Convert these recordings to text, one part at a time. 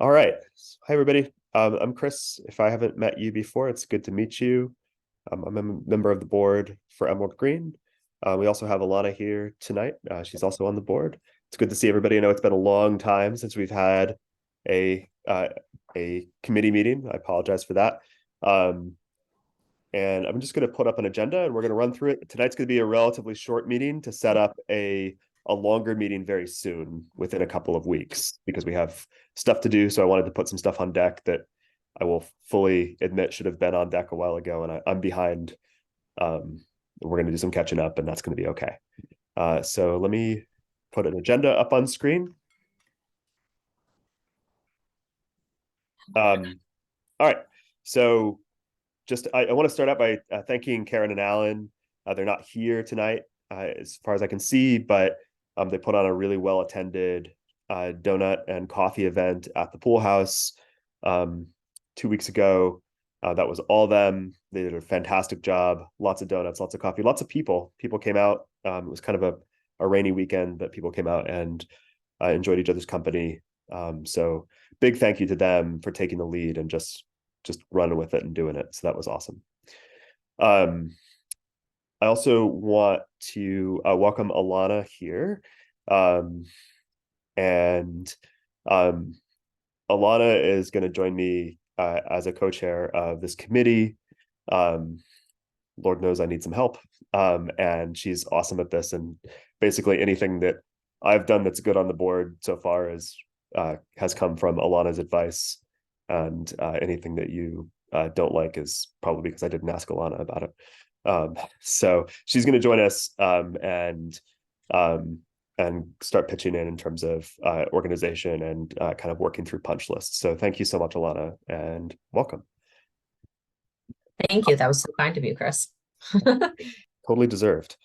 All right. Hi, everybody. I'm Chris. If I haven't met you before, it's good to meet you. I'm a member of the board for Emerald Green. We also have Alana here tonight. She's also on the board. It's good to see everybody. I know it's been a long time since we've had a committee meeting. I apologize for that. And I'm just going to put up an agenda and we're going to run through it. Tonight's going to be a relatively short meeting to set up a longer meeting very soon, within a couple of weeks, because we have stuff to do. So I wanted to put some stuff on deck that I will fully admit should have been on deck a while ago, and I'm behind. We're going to do some catching up, and that's going to be okay. So let me put an agenda up on screen. All right. So just I want to start out by thanking Karen and Alan. They're not here tonight, as far as I can see, but they put on a really well attended donut and coffee event at the pool house 2 weeks ago. That was all them. They did a fantastic job. Lots of donuts, lots of coffee, lots of people. People came out. It was kind of a rainy weekend, but people came out and enjoyed each other's company. So big thank you to them for taking the lead and just running with it and doing it. So that was awesome. I also want to welcome Alana here. And Alana is going to join me as a co-chair of this committee. Lord knows I need some help. And she's awesome at this. And basically anything that I've done that's good on the board so far has come from Alana's advice. And anything that you don't like is probably because I didn't ask Alana about it. So she's going to join us and start pitching in terms of organization and kind of working through punch lists. So thank you so much, Alana, and welcome. Thank you. That was so kind of you, Chris. Totally deserved.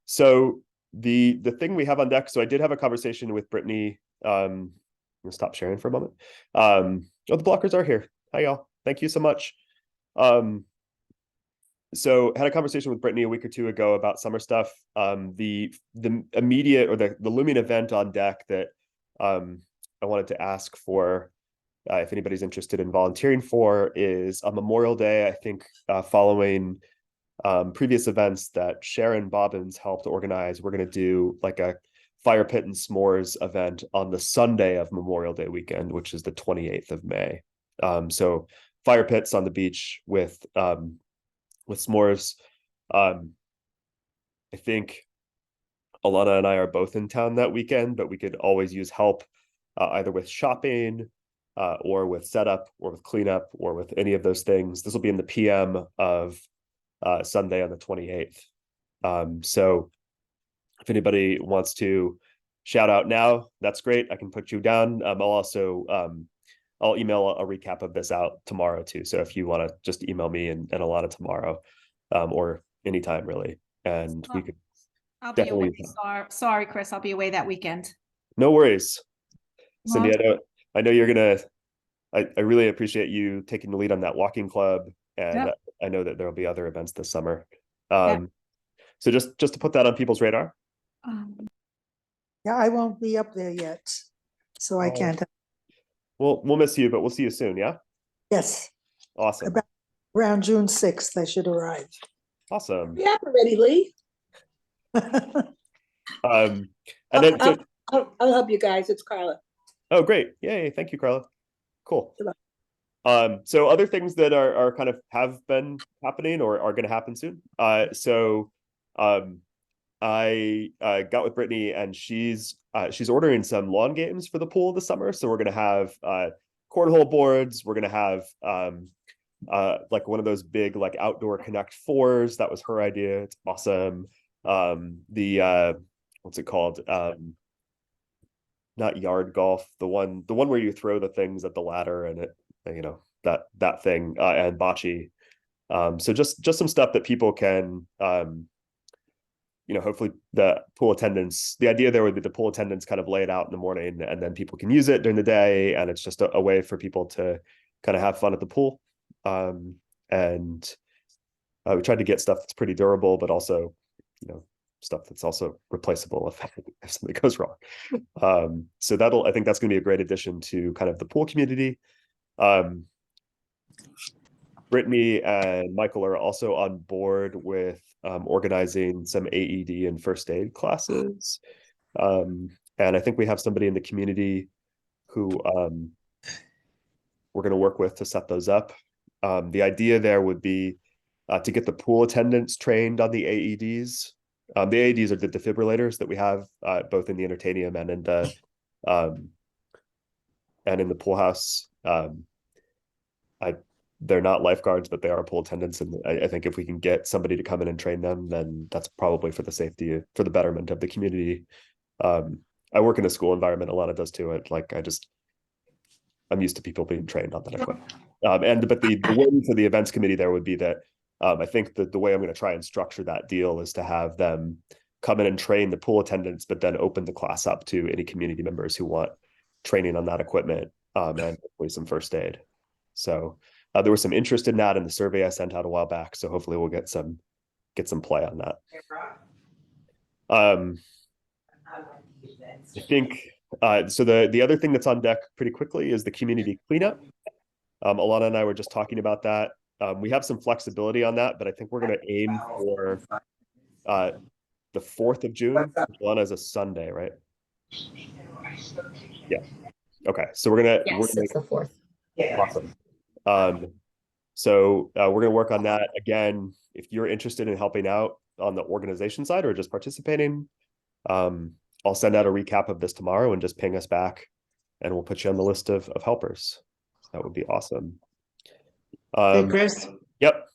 So the thing we have on deck, so I did have a conversation with Brittany. I'm gonna stop sharing for a moment. Oh, the blockers are here. Hi, y'all. Thank you so much. So had a conversation with Brittany a week or two ago about summer stuff. The immediate or the looming event on deck that I wanted to ask for, if anybody's interested in volunteering for, is a Memorial Day. I think following previous events that Sharon Bobbins helped organize, we're going to do like a fire pit and s'mores event on the Sunday of Memorial Day weekend, which is the 28th of May. So fire pits on the beach with s'mores. I think Alana and I are both in town that weekend, but we could always use help either with shopping or with setup or with cleanup or with any of those things. This will be in the PM of Sunday on the 28th. So if anybody wants to shout out now, that's great. I can put you down. I'll email a recap of this out tomorrow too. So if you want to just email me and Alana tomorrow, or anytime really, and we could. I'll be away. Sorry, Chris. I'll be away that weekend. No worries, Cindy. I know you're gonna. I really appreciate you taking the lead on that walking club, and yep. I know that there will be other events this summer. Yep. So just to put that on people's radar. Yeah, I won't be up there yet, so I can't. We'll miss you, but we'll see you soon. Yeah. Yes. Awesome. About around June 6th, I should arrive. Awesome. Yeah, ready, Lee. And then I'll help you guys. It's Carla. Oh, great! Yay! Thank you, Carla. Cool. So other things that are kind of have been happening or are going to happen soon. I got with Brittany and she's ordering some lawn games for the pool this summer. So we're going to have cornhole boards. We're going to have like one of those big like outdoor Connect Fours. That was her idea. It's awesome. What's it called? Not yard golf, the one where you throw the things at the ladder and it, that thing, and bocce. So just some stuff that people can, hopefully the idea there would be the pool attendants kind of lay it out in the morning and then people can use it during the day. And it's just a way for people to kind of have fun at the pool. And we tried to get stuff that's pretty durable, but also, stuff that's also replaceable if something goes wrong. So I think that's going to be a great addition to kind of the pool community. Brittany and Michael are also on board with organizing some AED and first aid classes. And I think we have somebody in the community who we're going to work with to set those up. The idea there would be to get the pool attendants trained on the AEDs. The AEDs are the defibrillators that we have both in the entertainium and in the pool house. They're not lifeguards, but they are pool attendants, and I think if we can get somebody to come in and train them, then that's probably for the safety, for the betterment of the community. I work in a school environment. Alana does too. I'm used to people being trained on that equipment. But the win for the events committee there would be that I think that the way I'm going to try and structure that deal is to have them come in and train the pool attendants, but then open the class up to any community members who want training on that equipment and hopefully some first aid. So there was some interest in that in the survey I sent out a while back. So hopefully we'll get some play on that. I think so. The other thing that's on deck pretty quickly is the community cleanup. Alana and I were just talking about that. We have some flexibility on that, but I think we're going to aim for the 4th of June. Alana is a Sunday, right? Yeah. Okay. So we're gonna Yes, it's the 4th. awesome. So we're going to work on that again. If you're interested in helping out on the organization side or just participating, I'll send out a recap of this tomorrow and just ping us back, and we'll put you on the list of helpers. That would be awesome. Hey, Chris, Yep.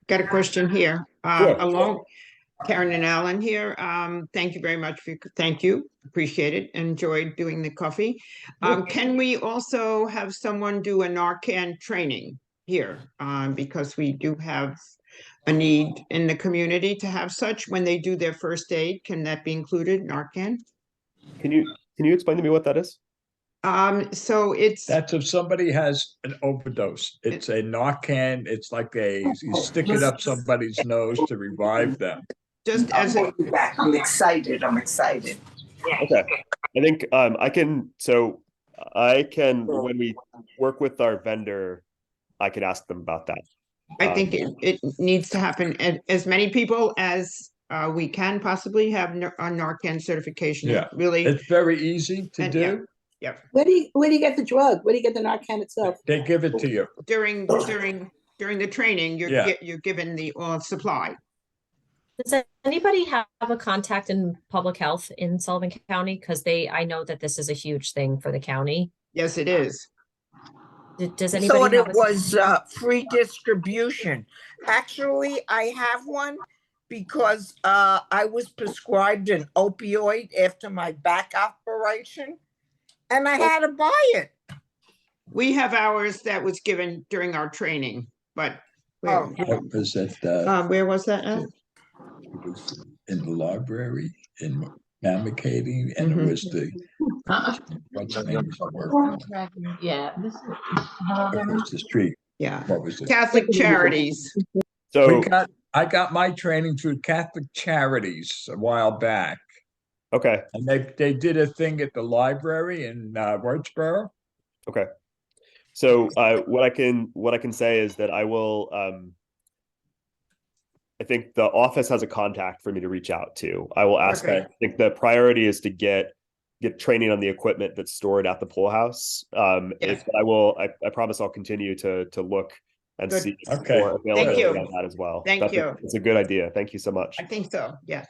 got a question here. Sure. Along, Karen and Alan here. Thank you very much thank you. Appreciate it. Enjoyed doing the coffee. Can we also have someone do a Narcan training here? Because we do have a need in the community to have such when they do their first aid. Can that be included, Narcan? Can you explain to me what that is? So it's That's if somebody has an overdose. It's a Narcan. It's like you stick it up somebody's nose to revive them. just as a, I'm excited. Okay. I think I can when we work with our vendor, I can ask them about that. I think it needs to happen. As many people as we can possibly have a Narcan certification. Yeah. Really, It's very easy to And, do. Where do you get the drug? Where do you get the Narcan itself? They give it to you. during the training, Yeah. you're given the supply. Does anybody have a contact in public health in Sullivan County? Because I know that this is a huge thing for the county. Yes, it is. Does anybody Thought have it was free distribution. Actually, I have one because I was prescribed an opioid after my back operation, and I had to buy it. We have ours that was given during our training, but Oh. What was it? where was that at? It was in the library in Mamakating, and it was the what's the name of the work? Yeah. Across the street. Yeah, What was it? Catholic Charities. So I got my training through Catholic Charities a while back, okay. and they did a thing at the library in Whitesboro. Okay. So what I can say is that I will I think the office has a contact for me to reach out to. I will ask Okay. that. I think the priority is to get training on the equipment that's stored at the pool house. Yes. I promise I'll continue to look and Good. see Okay. for availability you. on that as well. Thank you. It's a good idea. Thank you so much. I think so, yes.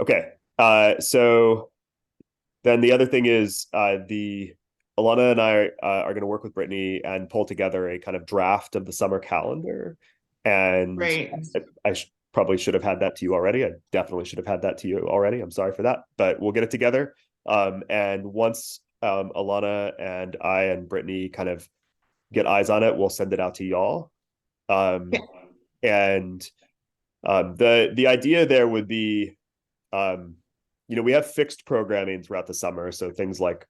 Okay. So then the other thing is Alana and I are going to work with Brittany and pull together a kind of draft of the summer calendar. And Great. I probably should have had that to you already. I definitely should have had that to you already. I'm sorry for that, but we'll get it together. And once Alana and I and Brittany kind of get eyes on it, we'll send it out to y'all. And the idea there would be, we have fixed programming throughout the summer. So things like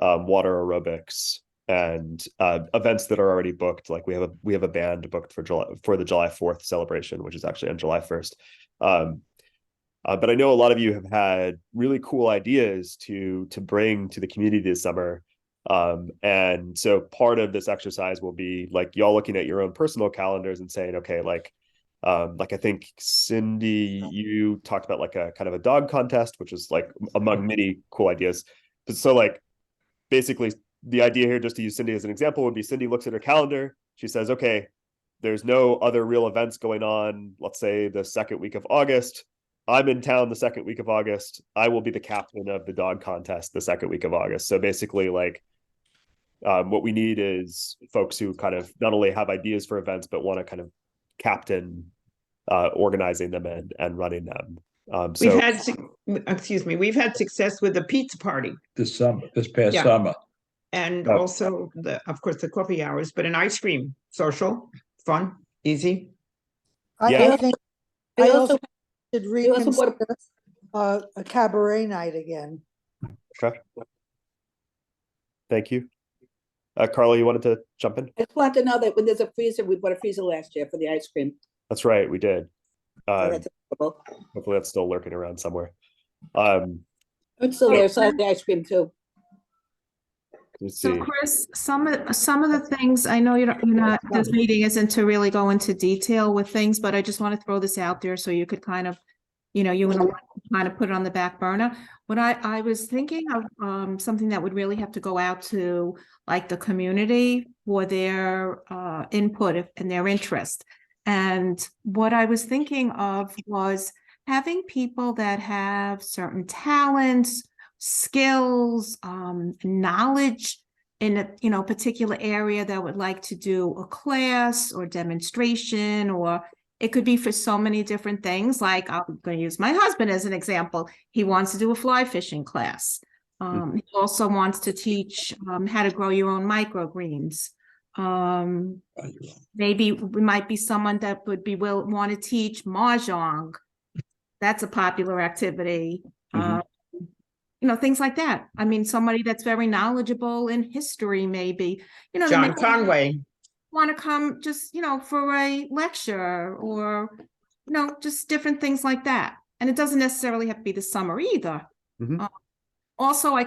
water aerobics and events that are already booked. Like we have a band booked for the July 4th celebration, which is actually on July 1st. But I know a lot of you have had really cool ideas to bring to the community this summer. And so part of this exercise will be like y'all looking at your own personal calendars and saying, okay, like I think Cindy, you talked about like a kind of a dog contest, which is like among many cool ideas. But so like basically the idea here, just to use Cindy as an example, would be Cindy looks at her calendar. She says, okay, there's no other real events going on. Let's say the second week of August. I'm in town the second week of August. I will be the captain of the dog contest the second week of August. So basically like what we need is folks who kind of not only have ideas for events, but want to kind of captain organizing them and running them. So We've had, we've had success with the pizza party This past Yeah. summer. and Oh. also of course, the coffee hours, but an ice cream, social, fun, easy. Yeah. I think I I also- also should we also bought reconsider a cabaret night again. okay. Thank you. Carla, you wanted to jump in? I just want to know that when there's a freezer, we bought a freezer last year for the ice cream. That's right, we did. So that's available. Hopefully that's still lurking around somewhere. It's still there, so I have the ice cream too. Let's So see. Chris, some of the things, I know you're not, this meeting isn't to really go into detail with things, but I just want to throw this out there so you could kind of, you and Elaine kind of put it on the back burner. But I was thinking of something that would really have to go out to like the community for their input and their interest. And what I was thinking of was having people that have certain talents, skills, knowledge in a particular area that would like to do a class or demonstration, or it could be for so many different things. Like I'm going to use my husband as an example. He wants to do a fly fishing class. He also wants to teach how to grow your own microgreens. Maybe we might be someone that would be want to teach mahjong. That's a popular activity. Things like that. I mean, somebody that's very knowledgeable in history, maybe, they John may Conway. want to come just, for a lecture or, just different things like that. And it doesn't necessarily have to be the summer either. Also, I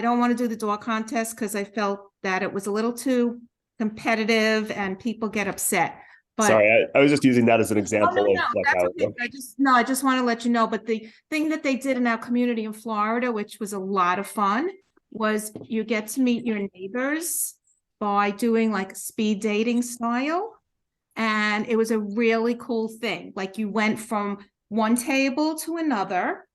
don't want to do the dog contest because I felt that it was a little too competitive and people get upset. But Sorry, I was just using that as an example of like that's how okay. I just want to let you know, but the thing that they did in our community in Florida, which was a lot of fun, was you get to meet your neighbors by doing like speed dating style. And it was a really cool thing. Like you went from one table to another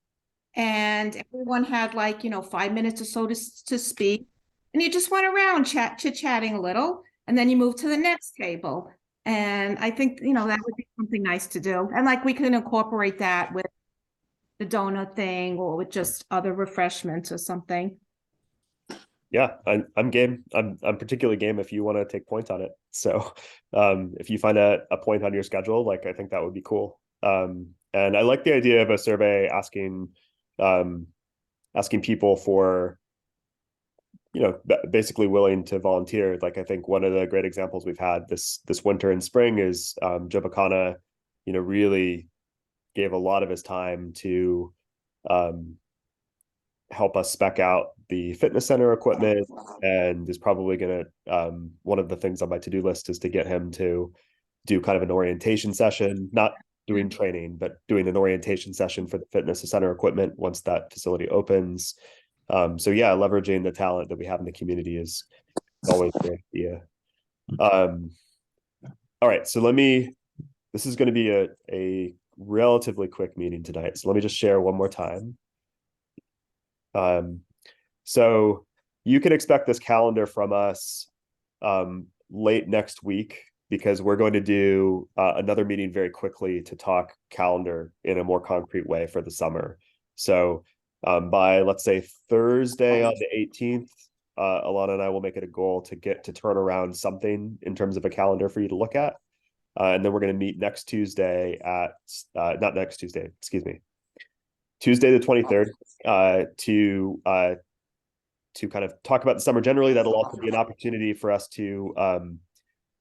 and everyone had 5 minutes or so to speak. And you just went around chit-chatting a little, and then you moved to the next table. And I think, that would be something nice to do. And we can incorporate that with the donut thing or with just other refreshments or something. Yeah, I'm game. I'm particularly game if you want to take points on it. So if you find a point on your schedule, I think that would be cool. And I like the idea of a survey asking people for, basically willing to volunteer. I think one of the great examples we've had this winter and spring is Joe Bacana, really gave a lot of his time to help us spec out the fitness center equipment, and is probably going to, one of the things on my to-do list is to get him to do kind of an orientation session, not doing training, but doing an orientation session for the fitness center equipment once that facility opens. So yeah, leveraging the talent that we have in the community is always a great idea. All right, so this is going to be a relatively quick meeting tonight. So let me just share one more time. So you can expect this calendar from us late next week, because we're going to do another meeting very quickly to talk calendar in a more concrete way for the summer. So by, let's say, Thursday on the 18th, Alana and I will make it a goal to turn around something in terms of a calendar for you to look at. And then we're going to meet next Tuesday not next Tuesday, excuse me, Tuesday the 23rd, to kind of talk about the summer generally. That'll also be an opportunity for us to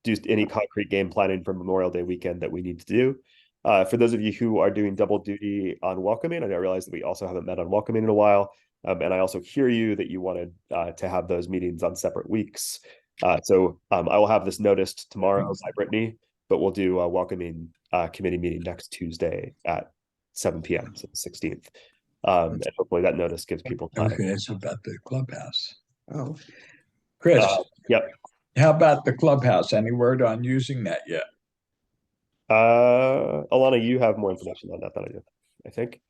do any concrete game planning for Memorial Day weekend that we need to do. For those of you who are doing double duty on welcoming, and I realize that we also haven't met on welcoming in a while, and I also hear you that you wanted to have those meetings on separate weeks. So I will have this noticed tomorrow by Brittany, but we'll do a welcoming committee meeting next Tuesday at 7 p.m. so the 16th. And hopefully that notice gives people time. Okay, it's about the clubhouse. Oh, Chris, Yep. how about the clubhouse? Any word on using that yet? Alana, you have more information on that than I do, I think.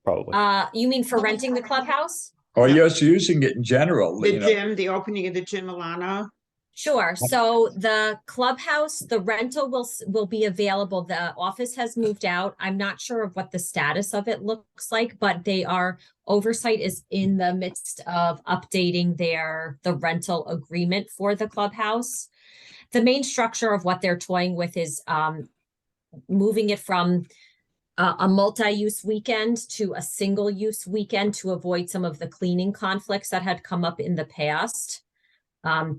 Probably. You mean for renting the clubhouse? Or just using it in general? the you know? gym, the opening of the gym, Alana. Sure. So the clubhouse, the rental will be available. The office has moved out. I'm not sure of what the status of it looks like, but oversight is in the midst of updating the rental agreement for the clubhouse. The main structure of what they're toying with is moving it from a multi-use weekend to a single-use weekend to avoid some of the cleaning conflicts that had come up in the past.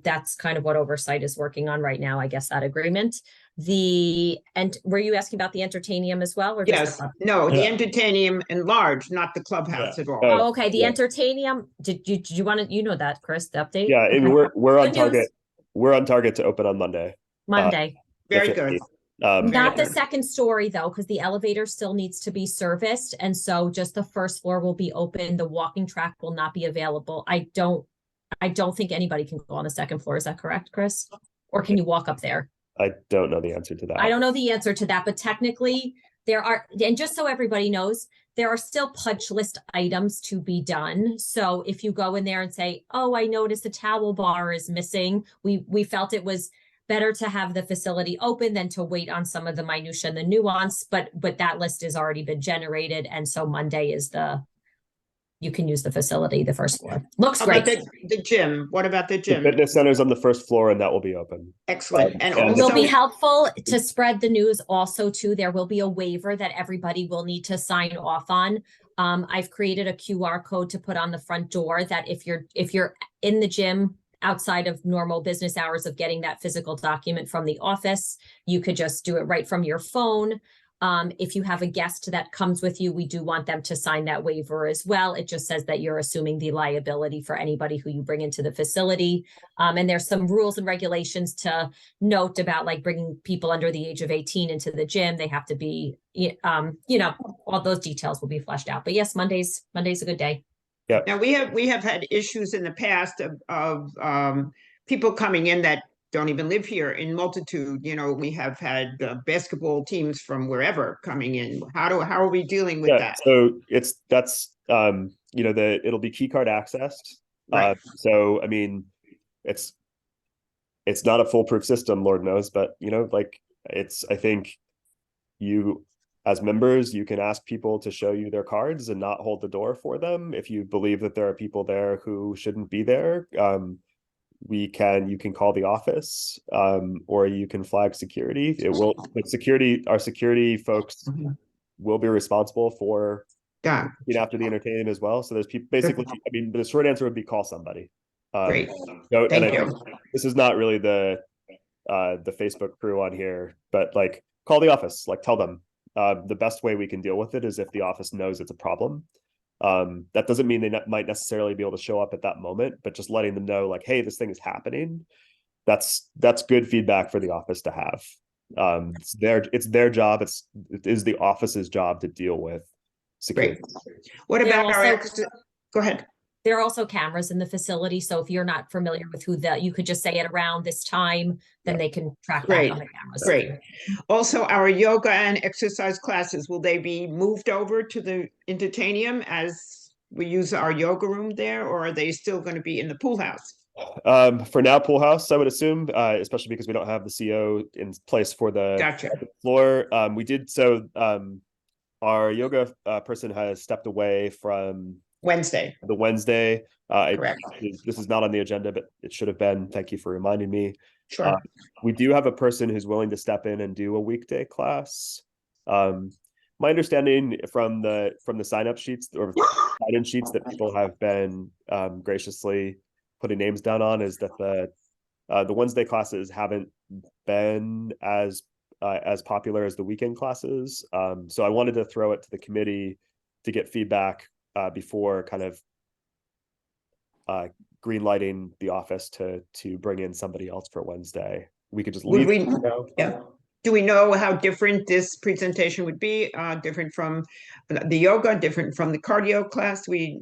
That's kind of what oversight is working on right now, I guess, that agreement. And were you asking about the entertainium as well? Or just the Yes, club? no, the Yeah. entertainium enlarged, not the clubhouse at all. Oh, okay. The Yeah. entertainium, did you want to, that, Chris, the update? Yeah, and Okay. we're on Good target. news. We're on target to open on Monday. Monday. the Very good. 15th. Very Not the good. second story though, because the elevator still needs to be serviced. And so just the first floor will be open. The walking track will not be available. I don't think anybody can go on the second floor. Is that correct, Chris? Or can you walk up there? I don't know the answer to that. I don't know the answer to that, but technically there are, and just so everybody knows, there are still punch list items to be done. So if you go in there and say, oh, I noticed the towel bar is missing, we felt it was better to have the facility open than to wait on some of the minutia and the nuance, but that list has already been generated. And so Monday is you can use the facility, the first floor. Looks How about great. the gym? What about the The gym? fitness center's on the first floor and that will be open. Excellent. And and- Will be also, helpful to spread the news also too. There will be a waiver that everybody will need to sign off on. I've created a QR code to put on the front door that if you're in the gym outside of normal business hours of getting that physical document from the office, you could just do it right from your phone. If you have a guest that comes with you, we do want them to sign that waiver as well. It just says that you're assuming the liability for anybody who you bring into the facility. And there's some rules and regulations to note about like bringing people under the age of 18 into the gym. They have to be, all those details will be fleshed out. But yes, Monday's a good day. now we have had issues in the past of people coming in that don't even live here in multitude. We have had basketball teams from wherever coming in. How are we dealing with that? So it'll be key card accessed. Right. So I mean, it's not a foolproof system, Lord knows, but I think you as members, you can ask people to show you their cards and not hold the door for them. If you believe that there are people there who shouldn't be there, you can call the office, or you can flag security. Our security folks will be responsible for looking after the entertainment as well. So there's people basically, the short answer would be call somebody. Great. Thank you. This is not really the Facebook crew on here, but call the office, tell them. The best way we can deal with it is if the office knows it's a problem. That doesn't mean they might necessarily be able to show up at that moment, but just letting them know hey, this thing is happening. That's good feedback for the office to have. It's their job. It is the office's job to deal with security. Great. What about go ahead. There are also cameras in the facility. So if you're not familiar with you could just say it around this time, then they can track that on the cameras. Great. Also, our yoga and exercise classes, will they be moved over to the entertainium as we use our yoga room there, or are they still going to be in the pool house? For now, pool house, I would assume, especially because we don't have the CO in place for the floor. Our yoga person has stepped away from Wednesday. Correct. This is not on the agenda, but it should have been. Thank you for reminding me. Sure. We do have a person who's willing to step in and do a weekday class. My understanding from the sign-up sheets or sign-in sheets that people have been graciously putting names down on is that the Wednesday classes haven't been as as popular as the weekend classes. So I wanted to throw it to the committee to get feedback before kind of green lighting the office to bring in somebody else for Wednesday. We could just Would leave. we, it, you know? yeah. Do we know how different this presentation would be? Different from the yoga, different from the cardio class? We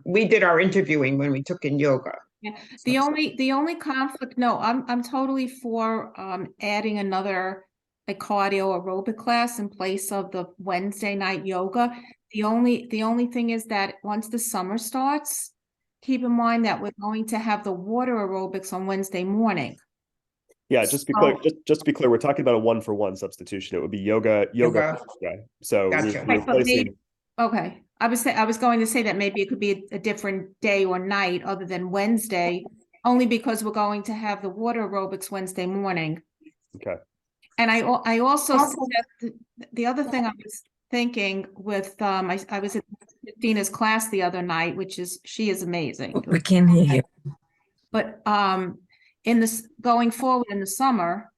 did our interviewing when we took in yoga. Yeah, the only conflict, no, I'm totally for adding another like cardio aerobic class in place of the Wednesday night yoga. The only thing is that once the summer starts, keep in mind that we're going to have the water aerobics on Wednesday morning. Yeah, just to be clear, just to be clear, we're talking about a 1-for-1 substitution. It would be yoga. Yoga. Yeah. So Gotcha. we're Right, but replacing. Okay, I was going to say that maybe it could be a different day or night other than Wednesday, only because we're going to have the water aerobics Wednesday morning. Okay. And I also said the other thing I was thinking with I was at Christina's class the other night, she is amazing. We can't hear you. But in this going forward in the summer,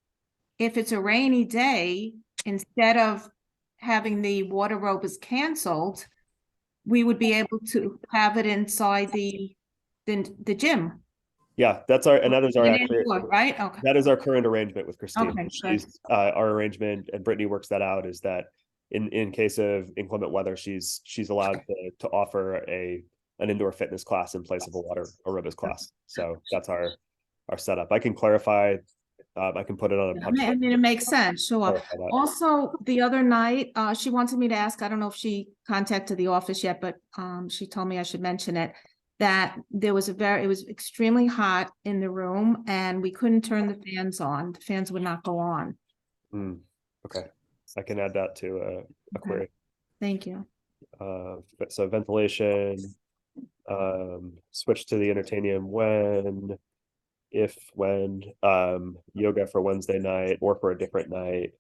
if it's a rainy day, instead of having the water aerobics canceled, we would be able to have it inside the gym. Yeah, that's our, and that is our Right? Okay. that is our current arrangement with Christine. Okay, good. She's our arrangement, and Brittany works that out, is that in case of inclement weather, she's allowed to offer an indoor fitness class in place of a water aerobics class. So that's our setup. I can clarify. I can put it on a punch. I mean, it makes sense, sure. Clarify that. Also, the other night, she wanted me to ask, I don't know if she contacted the office yet, but she told me I should mention it, that there was it was extremely hot in the room and we couldn't turn the fans on. The fans would not go on. Okay, I can add that to a query. Thank you. So ventilation, switch to the entertainium when yoga for Wednesday night or for a different night.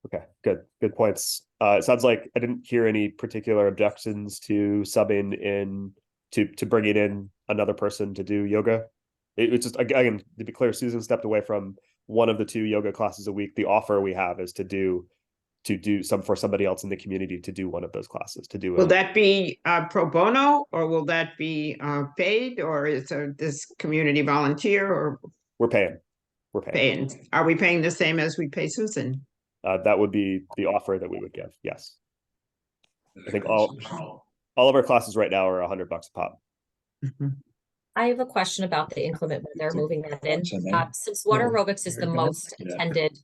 Okay, good points. It sounds like I didn't hear any particular objections to subbing in to bringing in another person to do yoga. It's just, again, to be clear, Susan stepped away from one of the 2 yoga classes a week. The offer we have is to do some for somebody else in the community to do one of those classes, to do. Will that be pro bono, or will that be paid, or is this community volunteer, or We're paying. paying? Are we paying the same as we pay Susan? That would be the offer that we would give. Yes. I think all of our classes right now are $100 a pop. I have a question about the inclement weather, moving that in. What's the name? Since water aerobics is the most Yeah. attended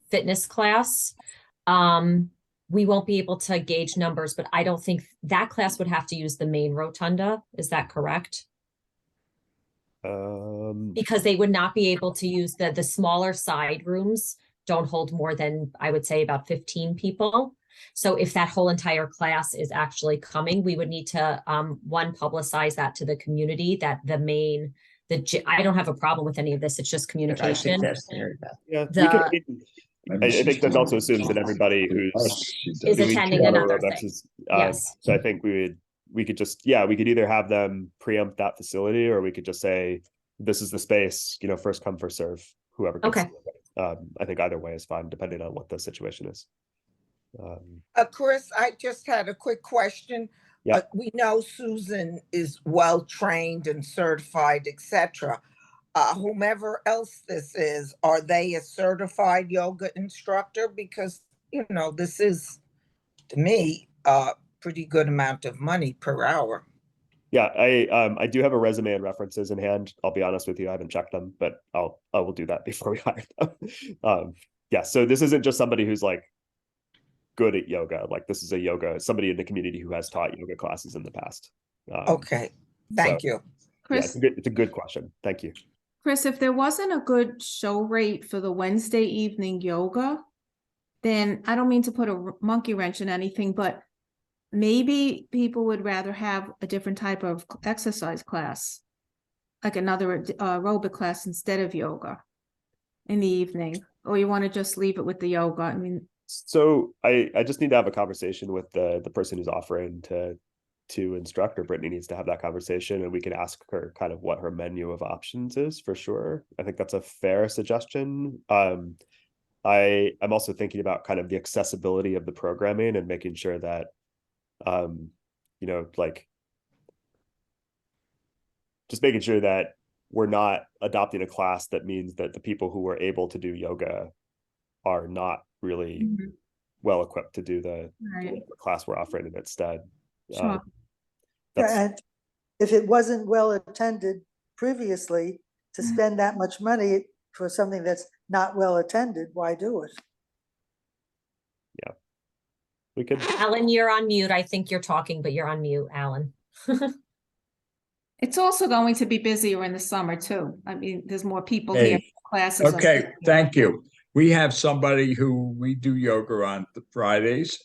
fitness class, we won't be able to gauge numbers, but I don't think that class would have to use the main rotunda. Is that correct? Because they would not be able to use the smaller side rooms don't hold more than, I would say, about 15 people. So if that whole entire class is actually coming, we would need to, one, publicize that to the community, that I don't have a problem with any of this. It's just communication. Yeah, The- I think that also assumes that everybody who's Is doing attending water another aerobics thing. is, Yes. So I think we could just, we could either have them preempt that facility, or we could just say, this is the space, first come, first serve, whoever gets Okay. I think either way is fine, depending on what the situation is. Chris, I just had a quick question. Yeah. We know Susan is well-trained and certified, etc. Whomever else this is, are they a certified yoga instructor? Because, this is, to me, a pretty good amount of money per hour. Yeah, I do have a resume and references in hand. I'll be honest with you, I haven't checked them, but I will do that before we hire them. Yeah, so this isn't just somebody who's like good at yoga. Like, this is somebody in the community who has taught yoga classes in the past. Okay, thank you. Chris, it's a good question. Thank you. Chris, if there wasn't a good show rate for the Wednesday evening yoga, then I don't mean to put a monkey wrench in anything, but maybe people would rather have a different type of exercise class, like another aerobic class instead of yoga in the evening, or you want to just leave it with the yoga. I mean, So I just need to have a conversation with the person who's offering to to instruct, or Brittany needs to have that conversation, and we can ask her kind of what her menu of options is for sure. I think that's a fair suggestion. I'm also thinking about kind of the accessibility of the programming and making sure that, you know, like just making sure that we're not adopting a class that means that the people who are able to do yoga are not really Mhm. well equipped to do the Right. class we're offering in its stead. Sure. That's And if it wasn't well attended previously, to spend that much money for something that's not well attended, why do it? we could. Alan, you're on mute. I think you're talking, but you're on mute, Alan. It's also going to be busier in the summer too. I mean, there's more people here, Hey, classes. are- Okay, thank you. We have somebody who we do yoga on Fridays.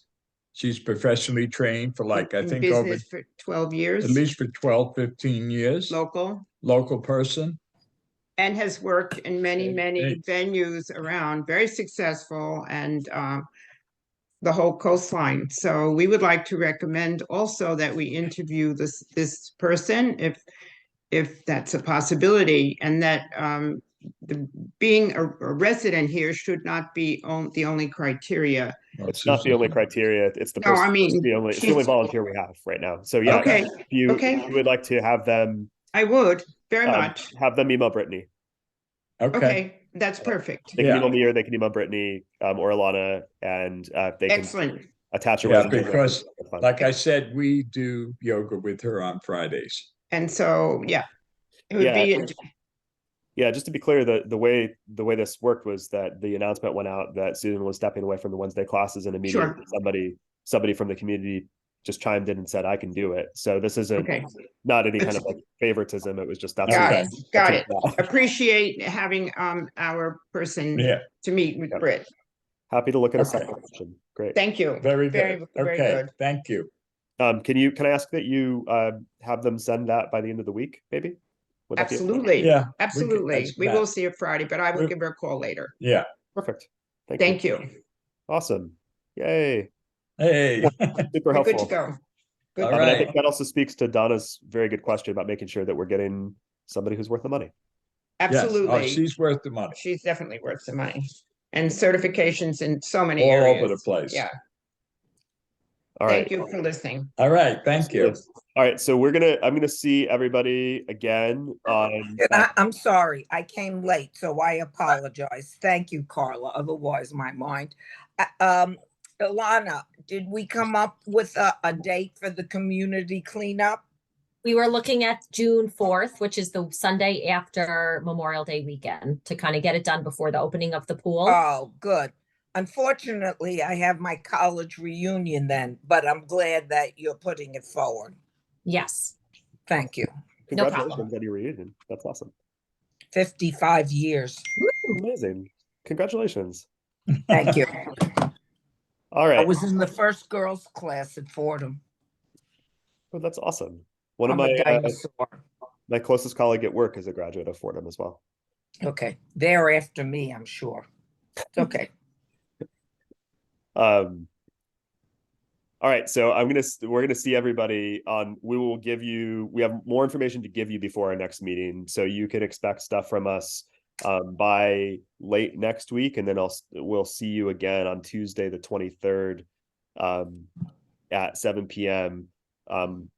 She's professionally trained for like, I In think over business for 12 years. at least for 12, 15 years. Local. Local person. And has worked in many, many Hey. venues around, very successful, and the whole coastline. So we would like to recommend also that we interview this person if that's a possibility, and that being a resident here should not be the only criteria. It's not the only criteria. It's the No, person. I mean, it's the only she's- volunteer we have right now. So yeah, Okay, if you would like to have them, I would very much. have them email Brittany. Okay, Okay, that's perfect. They can Yeah. email me or they can email Brittany or Alana, and they can Excellent. attach a yeah, resume. because That's fine. like I said, we do yoga with her on Fridays. And so, yeah, it would Yeah. be, Yeah, just to be clear, the way this worked was that the announcement went out that Susan was stepping away from the Wednesday classes, and immediately somebody from the community just chimed in and said, I can do it. So this isn't okay, not any kind of like favoritism. It was just that's got Okay. it, got it. that's it. Appreciate having our person Yeah, to meet with Yep. Britt. Happy to look at a Okay. second option. Great. Thank you. very Very, good. very Okay, good. thank you. Can I ask that you have them send that by the end of the week, maybe? Would that be okay? Absolutely, Yeah. absolutely. that's We that. will see it Friday, but I will We- give her a call later. Yeah, Perfect. Thank you. Awesome. Yay. hey. Super We're good helpful. to go. Good All to And I right. think that also speaks to Donna's very good question about making sure that we're getting somebody who's worth the money. Yes. Oh, Absolutely. she's worth the money. She's definitely worth the money. And certifications in so many All areas. over the place. Yeah, All right. thank you for listening. All right, thank you. All right. So I'm gonna see everybody again on And I'm sorry, I came late, so I apologize. Thank you, Carla. Otherwise, my mind. Ilana, did we come up with a date for the community cleanup? We were looking at June 4th, which is the Sunday after Memorial Day weekend, to kind of get it done before the opening of the pool. Oh, good. Unfortunately, I have my college reunion then, but I'm glad that you're putting it forward. Yes. Thank you. No congratulations problem. on your reunion. That's awesome. 55 years. Amazing. Congratulations. Thank you. All I right. was in the first girls' class at Fordham. Oh, that's awesome. One of I'm a my dinosaur. my closest colleague at work is a graduate of Fordham as well. Okay, they're after me, I'm sure. It's okay. All right, so we're gonna see everybody on. We have more information to give you before our next meeting, so you can expect stuff from us by late next week, and then we'll see you again on Tuesday the 23rd at 7 p.m.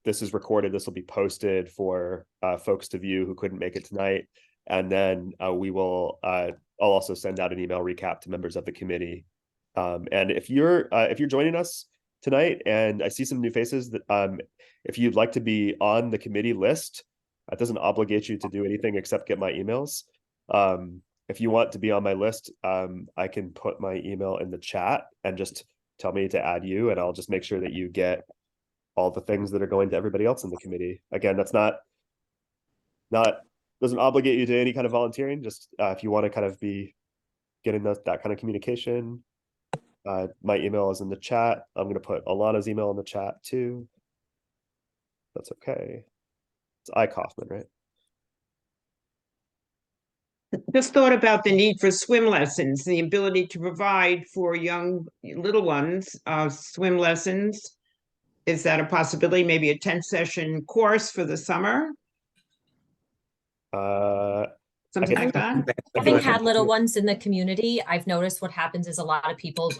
This is recorded. This will be posted for folks to view who couldn't make it tonight, and then I'll also send out an email recap to members of the committee. And if you're joining us tonight, and I see some new faces, that if you'd like to be on the committee list, that doesn't obligate you to do anything except get my emails. If you want to be on my list, I can put my email in the chat and just tell me to add you, and I'll just make sure that you get all the things that are going to everybody else in the committee. Again, that's doesn't obligate you to any kind of volunteering. Just if you want to kind of be getting that kind of communication, my email is in the chat. I'm going to put Alana's email in the chat too. That's okay. It's I Kaufman, right? Just thought about the need for swim lessons, the ability to provide for young little ones swim lessons. Is that a possibility? Maybe a 10-session course for the summer? Something can- like that? Having had little ones in the community, I've noticed what happens is a lot of people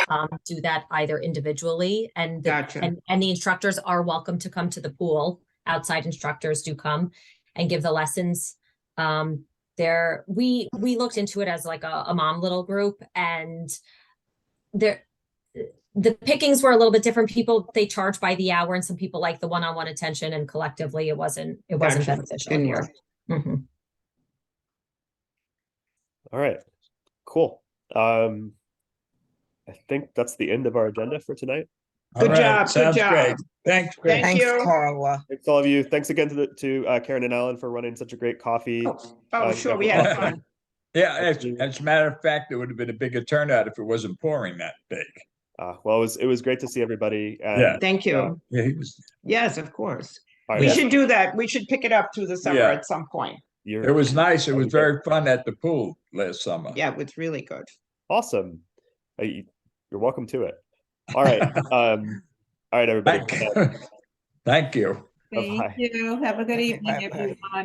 do that either individually and Gotcha. and the instructors are welcome to come to the pool. Outside instructors do come and give the lessons. We looked into it as like a mom little group, and the pickings were a little bit different. People, they charge by the hour, and some people like the one-on-one attention, and collectively it wasn't Gotcha. beneficial. In your- Mhm. All right, cool. I think that's the end of our agenda for tonight. All Good right, job, good sounds job. great. Thanks, Chris. Thank Thanks, you. Carla. Thanks all of you. Thanks again to Karen and Alan for running such a great coffee. Oh, sure, we had fun. Yeah, as a matter of fact, it would have been a bigger turnout if it wasn't pouring that big. Well, it was great to see everybody. And, Yeah. Thank you. Yeah, he was, Yes, of course. all We right, should do that. We should pick it up through the summer Yeah. at some point. it was nice. It was very fun at the pool last summer. Yeah, it was really good. awesome. You're welcome to it. All right. All right, everybody. Thank you. Bye-bye. Thank you. Have a good evening, Bye-bye. everyone.